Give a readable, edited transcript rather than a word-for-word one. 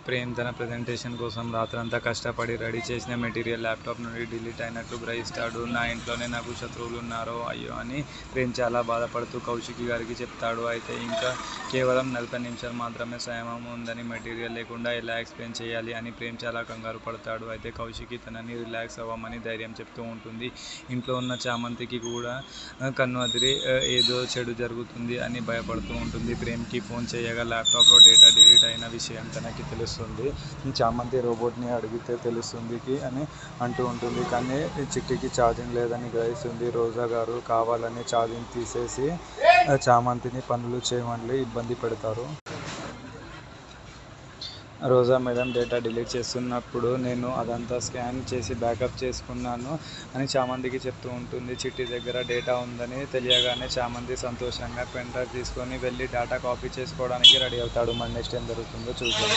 ప్రేమ్ తన ప్రెజెంటేషన్ కోసం రాత్రంతా కష్టపడి రెడీ చేసిన మెటీరియల్ ల్యాప్టాప్ నుండి డిలీట్ అయినట్టు గ్రహిస్తాడు. నా ఇంట్లోనే నాకు శత్రువులున్నారో అయ్యో అని ప్రేమ్ చాలా బాధపడుతూ కౌశికి గారికి చెప్తాడు. అయితే ఇంకా కేవలం 40 నిమిషాలు మాత్రమే సమయం ఉందని, మెటీరియల్ లేకుండా ఎలా ఎక్స్ప్లెయిన్ చేయాలి అని ప్రేమ్ చాలా కంగారు పడతాడు. అయితే కౌశికి తనని రిలాక్స్ అవ్వమని ధైర్యం చెప్తూ ఉంటుంది. ఇంట్లో ఉన్న చామంతికి కూడా కన్ను అదిరి ఏదో చెడు జరుగుతుంది అని భయపడుతూ ఉంటుంది. ప్రేమ్కి ఫోన్ చేయగా ల్యాప్టాప్లో డేటా డిలీట్ అయిన విషయం తనకి తెలుస్తుంది. చామంతి రోబోట్ని అడిగితే తెలుస్తుంది అని అంటూ ఉంటుంది. కానీ చిట్టికి ఛార్జింగ్ లేదని గ్రహిస్తుంది. రోజా గారు కావాలని ఛార్జింగ్ తీసేసి చామంతిని పనులు చేయమని ఇబ్బంది పెడతారు. రోజా మేడం డేటా డిలీట్ చేస్తున్నప్పుడు నేను అదంతా స్కాన్ చేసి బ్యాకప్ చేసుకున్నాను అని చామంతికి చెప్తూ ఉంటుంది. చిట్టి దగ్గర డేటా ఉందని తెలియగానే చామంతి సంతోషంగా పెన్ డ్రైవ్ తీసుకొని వెళ్ళి డేటా కాపీ చేసుకోవడానికి రెడీ అవుతాడు. మరి నెక్స్ట్ ఏం జరుగుతుందో చూద్దాం.